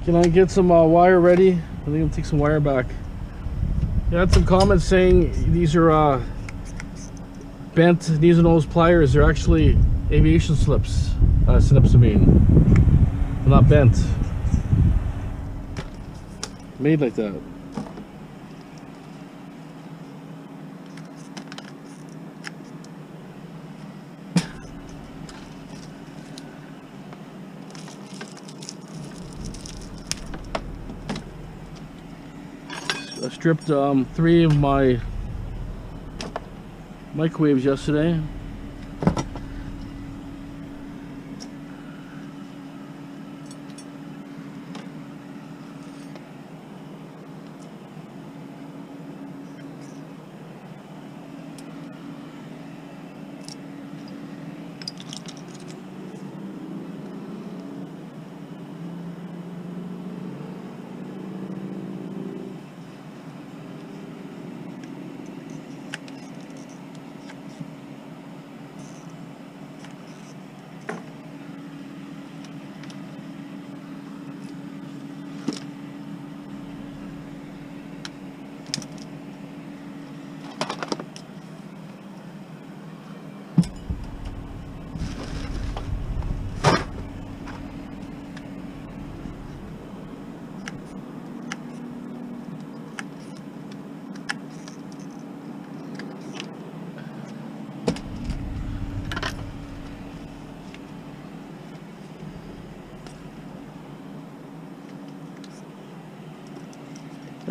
Can I get some wire ready? I think I'll take some wire back. I had some comments saying these are bent knees and nose pliers. They're actually aviation snips, I mean. They're not bent. Made like that. I stripped 3 of my microwaves yesterday.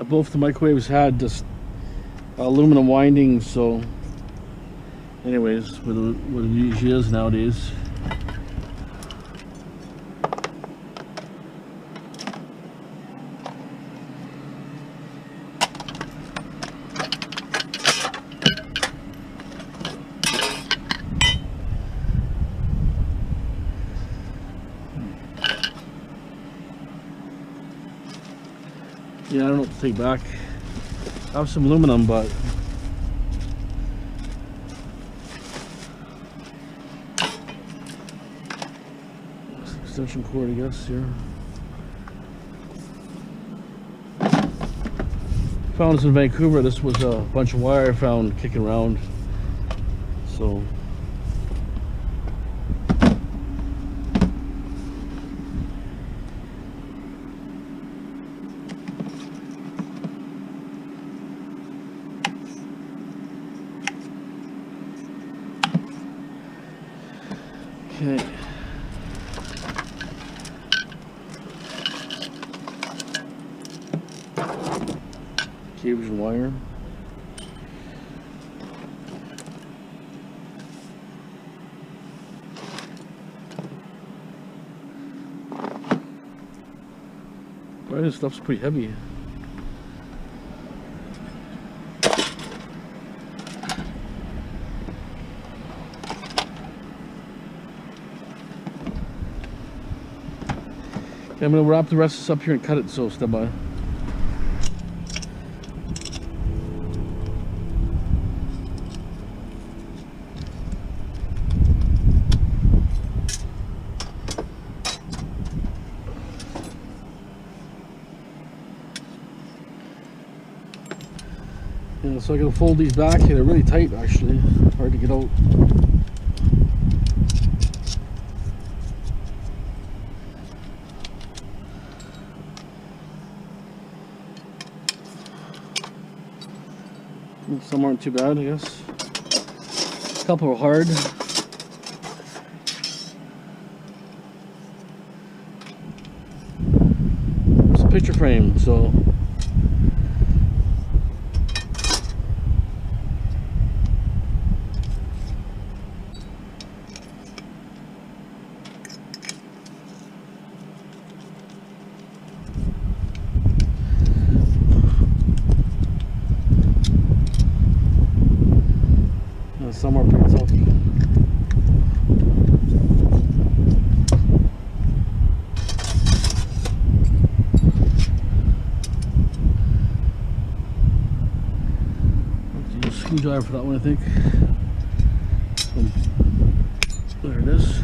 Both the microwaves had just aluminum windings, so anyways, what it usually is nowadays. Yeah, I don't know what to take back. I have some aluminum, but extension cord, I guess, here. Found this in Vancouver. This was a bunch of wire I found kicking around. So okay. Cables and wire. Well, this stuff's pretty heavy. Okay, I'm going to wrap the rest of this up here and cut it, so step by. Yeah, so I'm going to fold these back. They're really tight, actually. Hard to get out. Some aren't too bad, I guess. A couple are hard. It's a picture frame, so some are pretty tough. Use a screwdriver for that one, I think. There it is.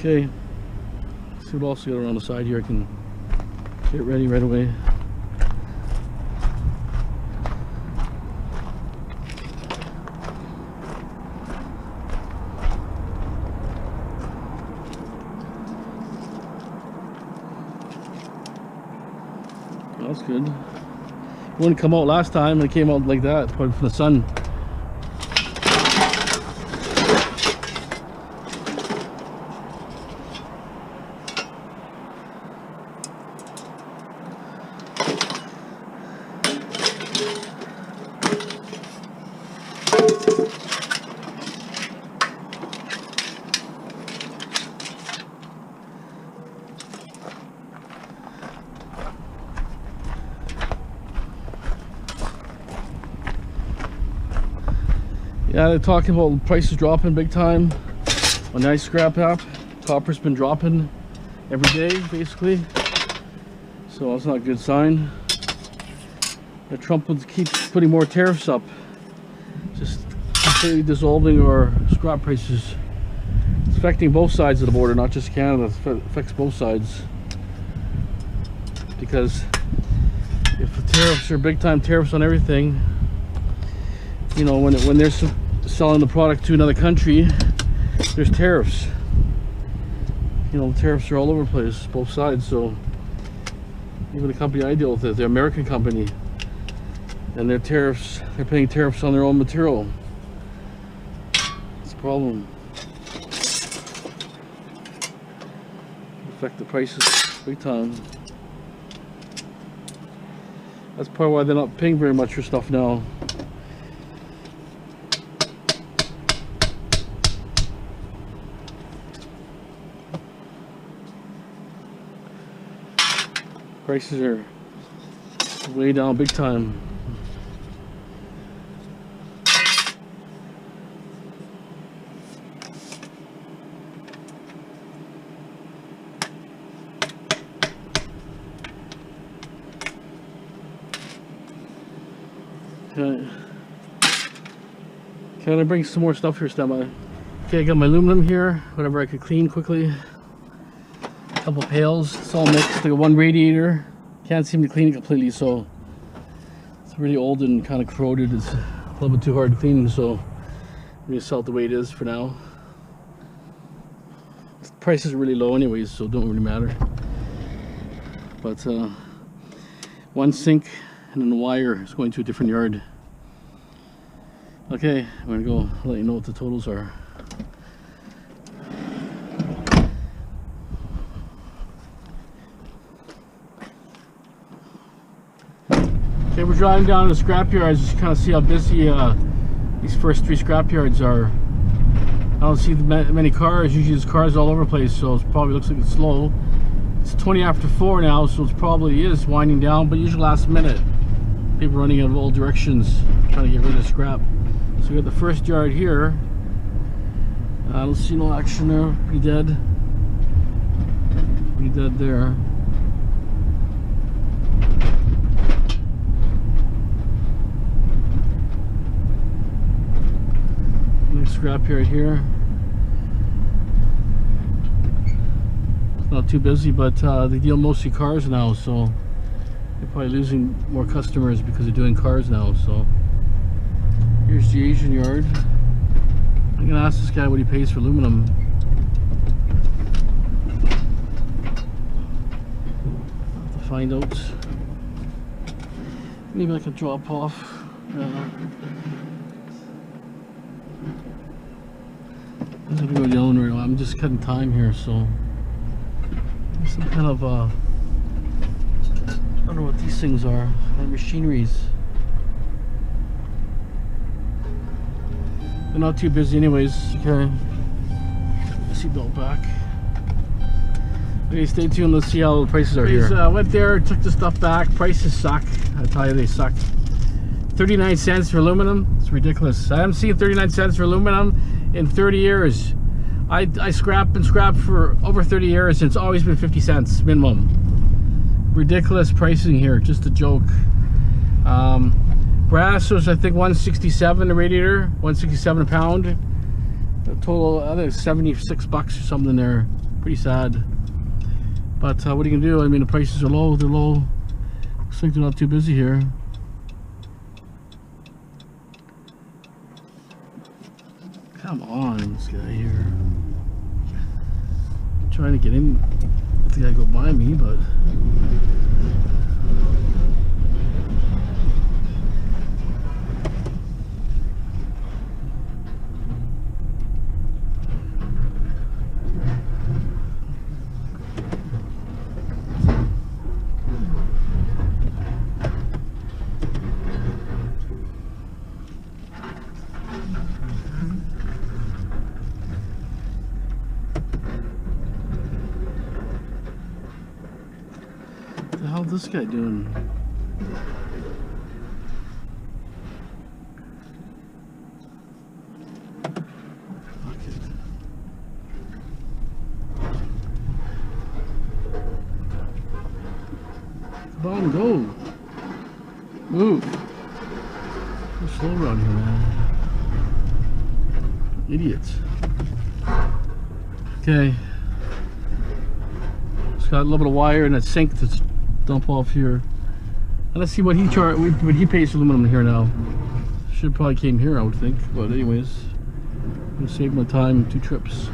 Okay, let's see what else we got around the side here. I can get ready right away. That's good. It wouldn't come out last time. It came out like that, probably from the sun. Yeah, they're talking about prices dropping big time on the ice scrap app. Copper's been dropping every day, basically. So that's not a good sign. That Trump will keep putting more tariffs up, just completely dissolving our scrap prices. It's affecting both sides of the border, not just Canada. It affects both sides. Because if the tariffs are big time tariffs on everything, you know, when they're selling the product to another country, there's tariffs. You know, the tariffs are all over the place, both sides. So even the company I deal with, the American company, and their tariffs, they're paying tariffs on their own material. It's a problem. Affect the prices big time. That's probably why they're not paying very much for stuff now. Prices are way down big time. Okay. Can I bring some more stuff here, stand by? Okay, I got my aluminum here, whatever I could clean quickly. Couple pails, it's all mixed. I got one radiator, can't seem to clean it completely, so it's really old and kind of corroded. It's a little bit too hard to clean, so I'm gonna sell it the way it is for now. The prices are really low anyways, so it don't really matter. But one sink and then the wire is going to a different yard. Okay, I'm gonna go let you know what the totals are. Okay, we're driving down to the scrap yards just to kind of see how busy these first 3 scrap yards are. I don't see many cars. Usually there's cars all over the place, so it probably looks like it's slow. It's 20 after 4 now, so it probably is winding down, but usually last minute. People running in all directions trying to get rid of scrap. So we got the first yard here. I don't see no action there. Pretty dead. Pretty dead there. Scrap yard here. It's not too busy, but they deal mostly cars now, so they're probably losing more customers because they're doing cars now. So here's the Asian yard. I'm gonna ask this guy what he pays for aluminum. I'll have to find out. Maybe I can drop off. I'm gonna go the owner. I'm just cutting time here, so some kind of I don't know what these things are. Kind of machineries. They're not too busy, anyways. Okay. Seatbelt back. Okay, stay tuned. Let's see how the prices are here. Went there, took the stuff back. Prices suck. I tell you, they suck. 39 cents for aluminum. It's ridiculous. I haven't seen 39 cents for aluminum in 30 years. I scrap for over 30 years, and it's always been 50 cents minimum. Ridiculous pricing here, just a joke. Brass was, I think, 167 a radiator, 167 a pound. A total, I think, 76 bucks or something there. Pretty sad. But what are you gonna do? I mean, the prices are low. They're low. Looks like they're not too busy here. Come on, this guy here. I'm trying to get in. Let the guy go by me, but. What the hell is this guy doing? Come on, go. Move. Go slow around here, man. Idiots. Okay. It's got a little bit of wire and a sink to dump off here. And let's see what he what he pays for aluminum here now. Should probably came here, I would think. But anyways, I'm gonna save my time, 2 trips.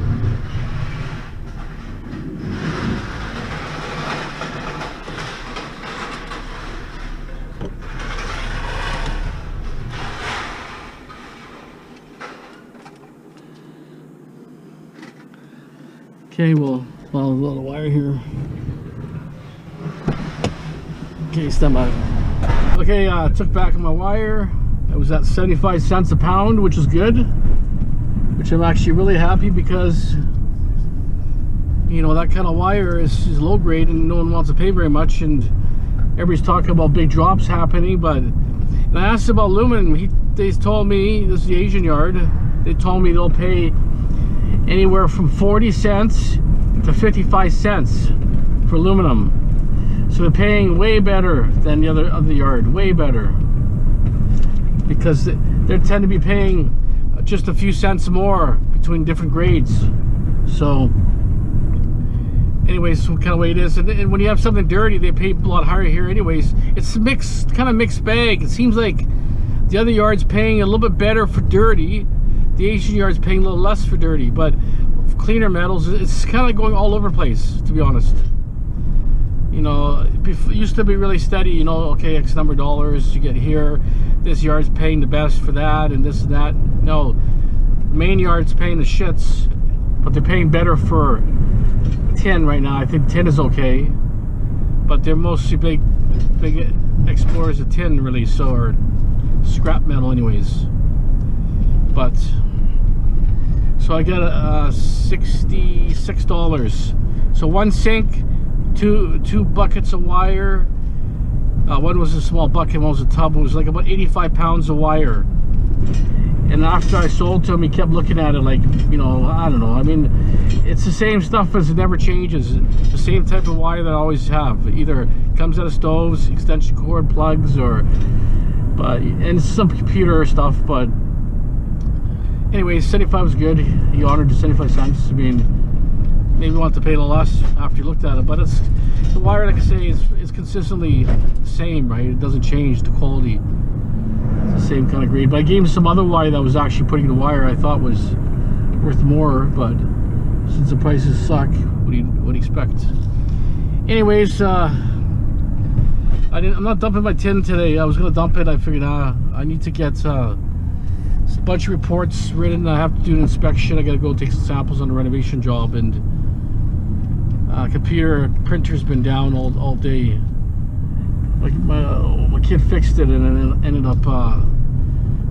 Okay, well, follow a little wire here. Okay, stand by. Okay, took back my wire. It was at 75 cents a pound, which is good. Which I'm actually really happy because, you know, that kind of wire is low grade and no one wants to pay very much. And everybody's talking about big drops happening. But and I asked about aluminum. They told me, this is the Asian yard, they told me they'll pay anywhere from 40 cents to 55 cents for aluminum. So they're paying way better than the other yard, way better. Because they tend to be paying just a few cents more between different grades. So anyways, what kind of way it is. And when you have something dirty, they pay a lot higher here anyways. It's mixed, kind of mixed bag. It seems like the other yard's paying a little bit better for dirty. The Asian yard's paying a little less for dirty, but cleaner metals, it's kind of going all over the place, to be honest. You know, it used to be really steady, you know, okay, X number of dollars you get here, this yard's paying the best for that, and this and that. No, the main yard's paying the shits, but they're paying better for tin right now. I think tin is okay, but they're mostly big explorers of tin, really, so, or scrap metal anyways. But so I got $66. So 1 sink, two buckets of wire. One was a small bucket, one was a tub. It was like about 85 pounds of wire. And after I sold to him, he kept looking at it like, you know, I don't know. I mean, it's the same stuff as it never changes. It's the same type of wire that I always have. Either comes out of stoves, extension cord plugs, or and some computer stuff, but. Anyways, 75 was good. He honored the 75 cents. I mean, maybe want to pay a little less after you looked at it, but it's the wire, like I say, is consistently the same, right? It doesn't change the quality. It's the same kind of grade. But I gave him some other wire that was actually putting the wire I thought was worth more, but since the prices suck, what do you expect? Anyways, I'm not dumping my tin today. I was gonna dump it. I figured I need to get a bunch of reports written. I have to do an inspection. I gotta go take some samples on the renovation job, and computer printer's been down all day. Like my kid fixed it, and it ended up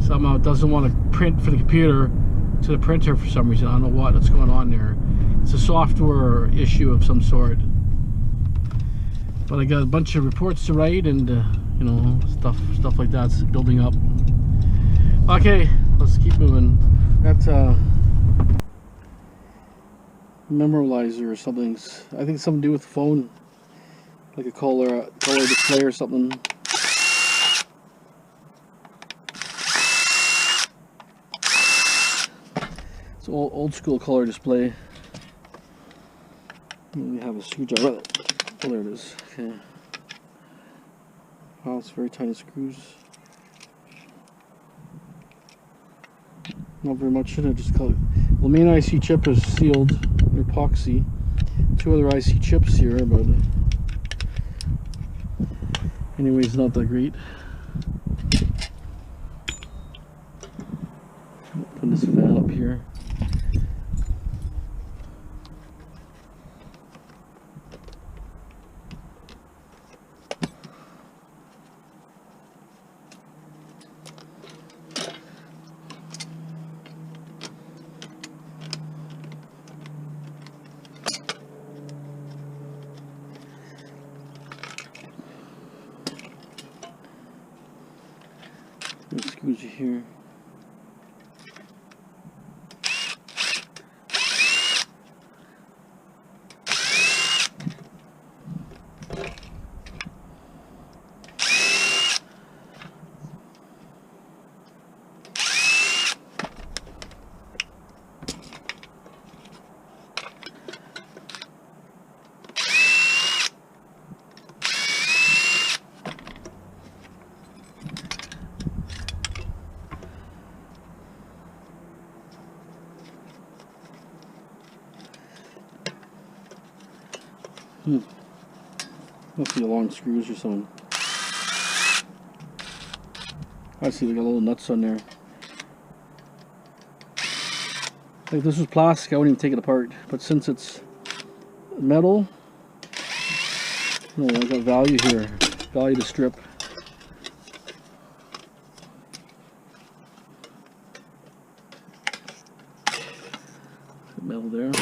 somehow it doesn't want to print for the computer to the printer for some reason. I don't know what's going on there. It's a software issue of some sort. But I got a bunch of reports to write, and you know, stuff like that's building up. Okay, let's keep moving. That's memorializer or something. I think it's something to do with the phone, like a color display or something. It's old school color display. We have a screwdriver. Oh, there it is. Okay. Wow, it's very tiny screws. Not very much in it. Just call it. Well, the main IC chip is sealed in epoxy. Two other IC chips here, but anyways, not that great. Put this fan up here. There's screws here. Must be long screws or something. I see they got little nuts on there. Like if this was plastic, I wouldn't even take it apart. But since it's metal, no, I got value here. Value to strip. Metal there.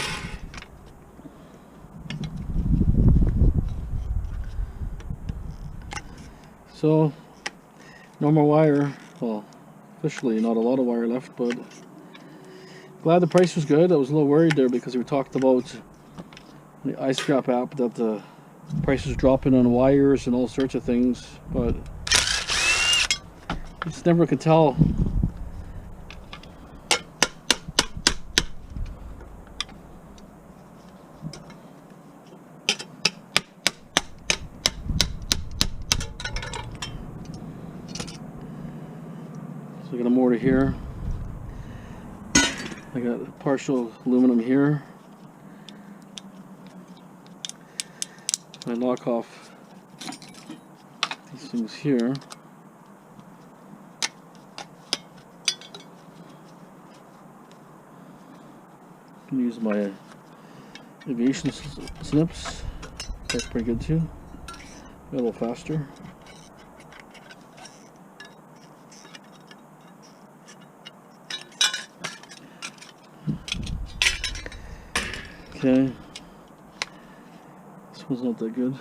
So, no more wire. Well, officially not a lot of wire left, but glad the price was good. I was a little worried there because we talked about the iScrap app that the price was dropping on wires and all sorts of things, but you just never could tell. So I got a mortar here. I got partial aluminum here. I knock off these things here. I can use my aviation snips. That's pretty good too. A little faster. Okay, this one's not that good.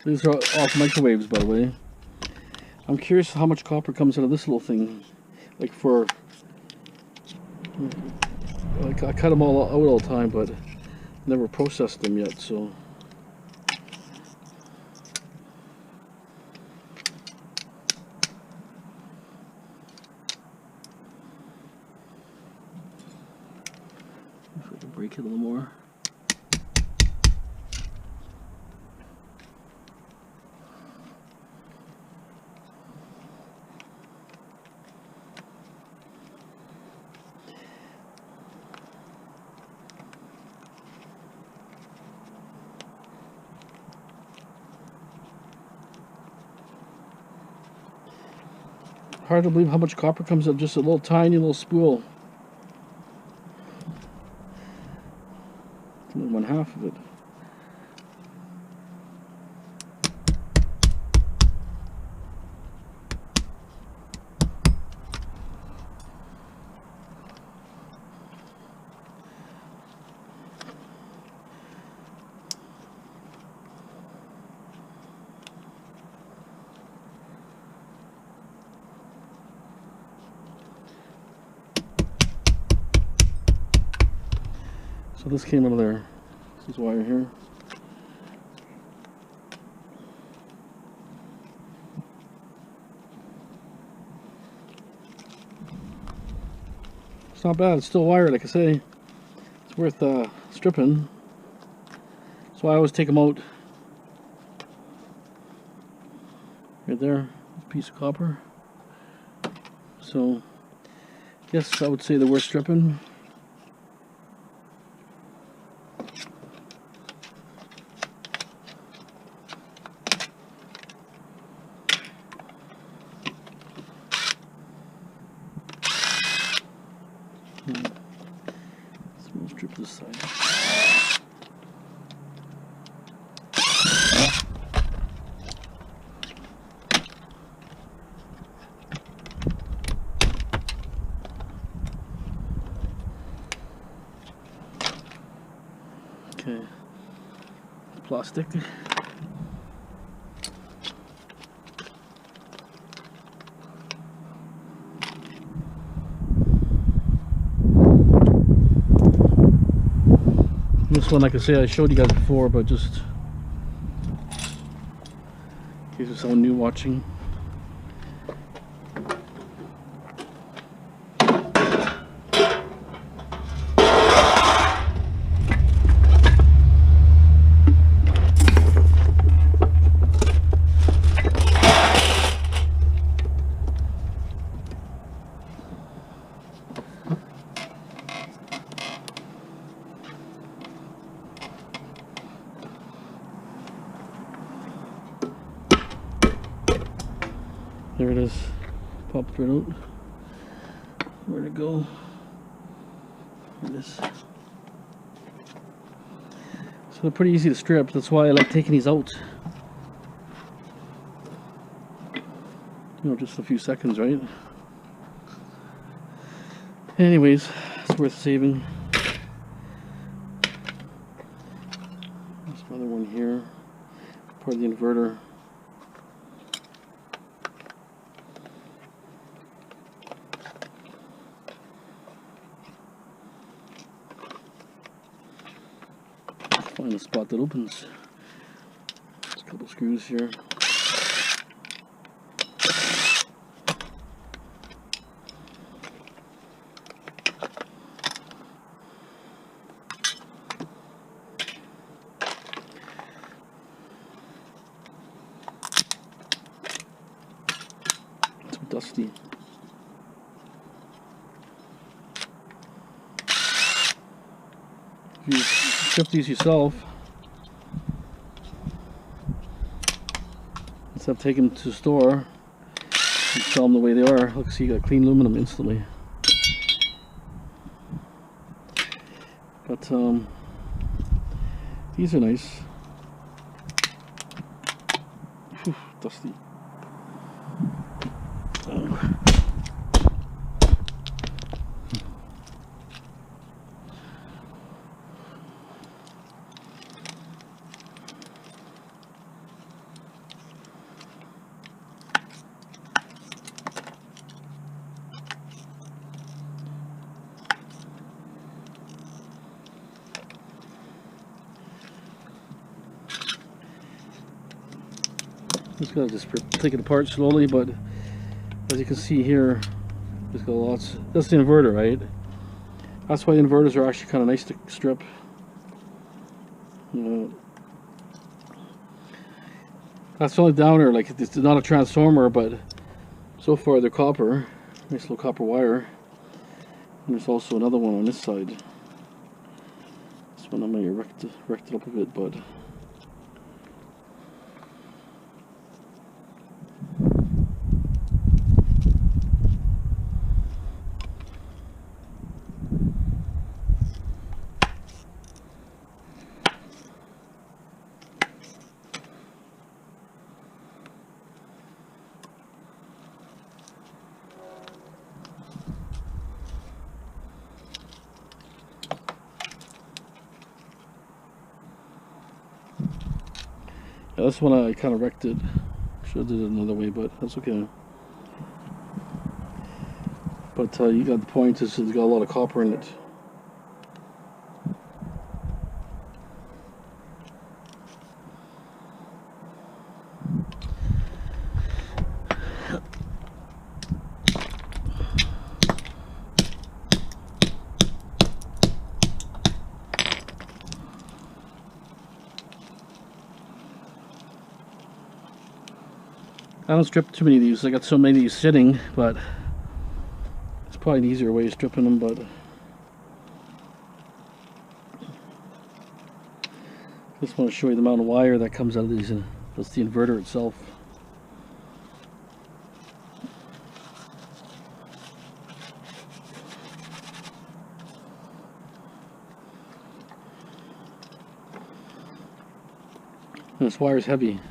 These are off microwaves, by the way. I'm curious how much copper comes out of this little thing. Like for, like I cut them all out all the time, but never processed them yet. So. If I can break it a little more. Hard to believe how much copper comes out just a little tiny little spool. It's only 1/2 of it. So this came out of there. This is wire here. It's not bad. It's still wire, like I say. It's worth stripping. That's why I always take them out. Right there, piece of copper. So, yes, I would say they're worth stripping. We'll strip this side. Okay, plastic. This one, like I say, I showed you guys before, but just in case there's someone new watching. There it is. Popped right out. Where'd it go? There it is. So they're pretty easy to strip. That's why I like taking these out. You know, just a few seconds, right? Anyways, it's worth saving. There's another one here. Part of the inverter. Find a spot that opens. There's a couple screws here. It's dusty. If you strip these yourself, instead of taking them to the store and sell them the way they are, look, see, you got clean aluminum instantly. But these are nice. Whew, dusty. Just gotta just take it apart slowly, but as you can see here, it's got lots. That's the inverter, right? That's why the inverters are actually kind of nice to strip. That's the only downer. Like, it's not a transformer, but so far they're copper. Nice little copper wire. And there's also another one on this side. This one I might have wrecked it up a bit, but. Yeah, this one I kind of wrecked it. Should have did it another way, but that's okay. But you got the point, is it's got a lot of copper in it. I don't strip too many of these. I got so many of these sitting, but it's probably an easier way of stripping them. But just want to show you the amount of wire that comes out of these. That's the inverter itself. And this wire is heavy.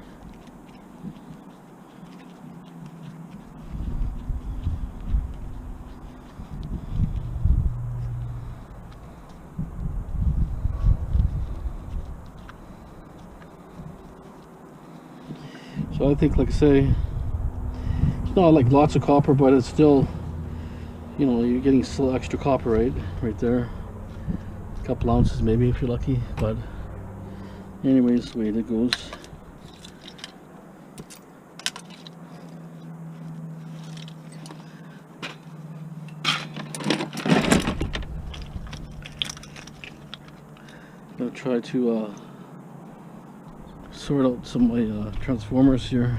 So I think, like I say, it's not like lots of copper, but it's still, you know, you're getting still extra copper, right there. A couple ounces maybe if you're lucky, but anyways, the way it goes. I'll try to sort out some of my transformers here.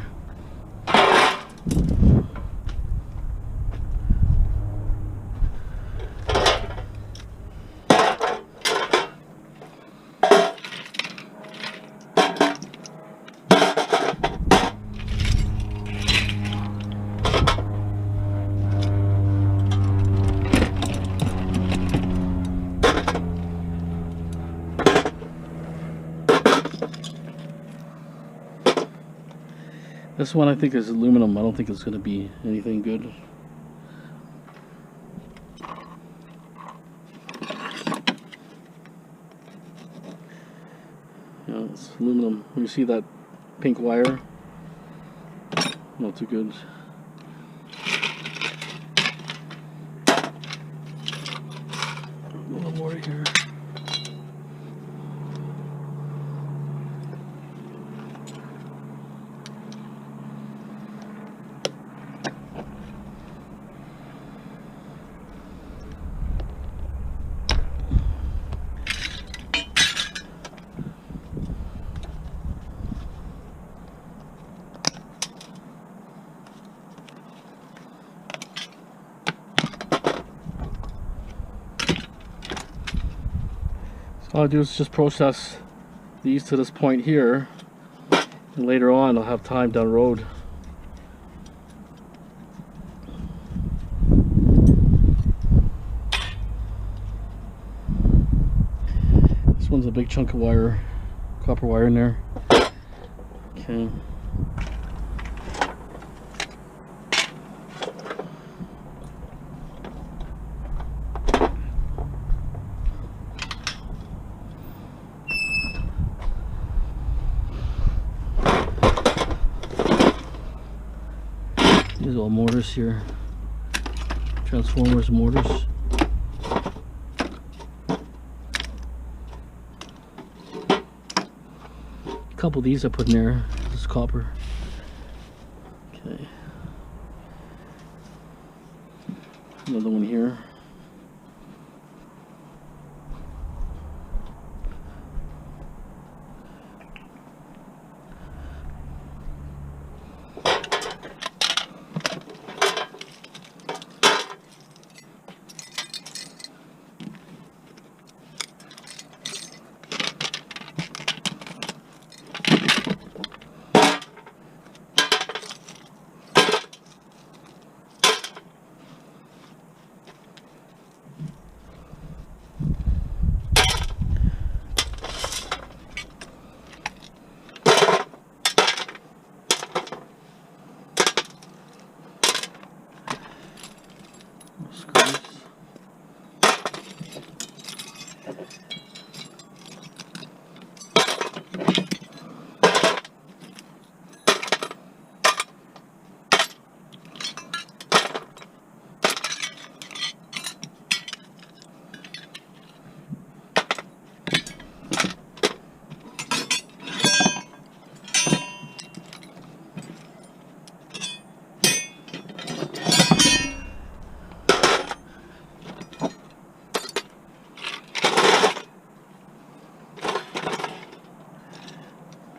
This one I think is aluminum. I don't think it's going to be anything good. Yeah, it's aluminum. When you see that pink wire, not too good. A little more here. All I'll do is just process these to this point here, and later on I'll have time down the road. This one's a big chunk of wire, copper wire in there. Okay. These are all mortars here, transformers, mortars. A couple of these I put in there. This is copper. Okay. Another one here.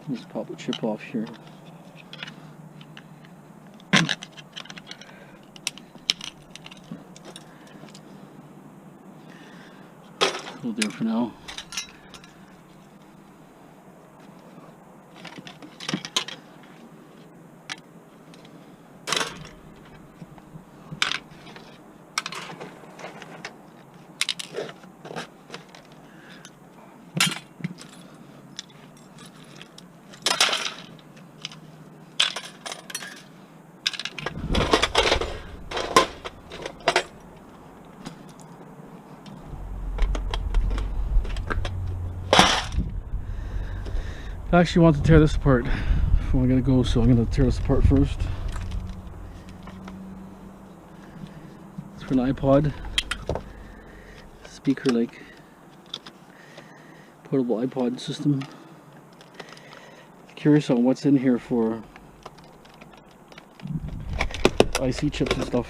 Just pop the chip off here. We'll do it for now. I actually want to tear this apart before I'm gonna go, so I'm gonna tear this apart first. It's for an iPod speaker, like portable iPod system. Curious on what's in here for IC chips and stuff.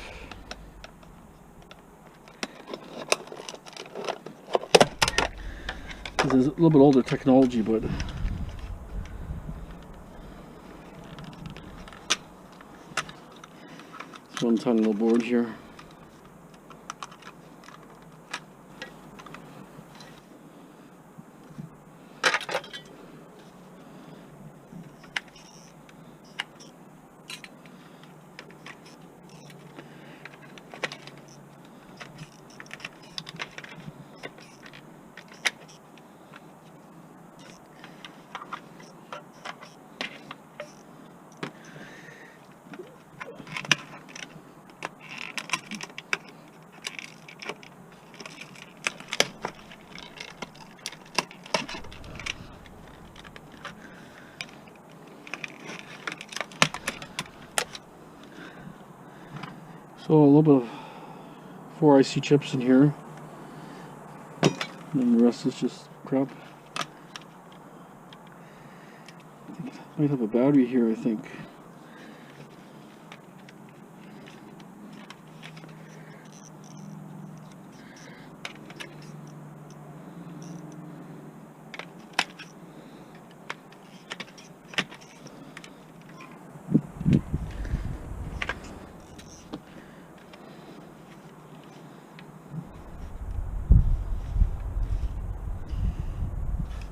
This is a little bit older technology, but one tiny little board here. So a little bit of 4 IC chips in here, and the rest is just crap. I might have a battery here, I think.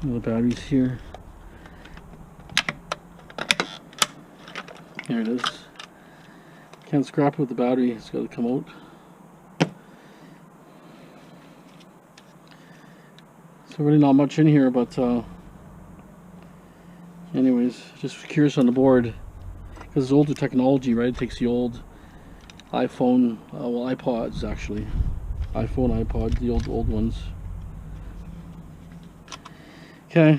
The batteries here. There it is. Can't scrap it with the battery, it's got to come out. So really not much in here, but anyways, just curious on the board, because it's older technology, right? It takes the old iPhone, well, iPods actually, iPhone, iPod, the old ones. Okay.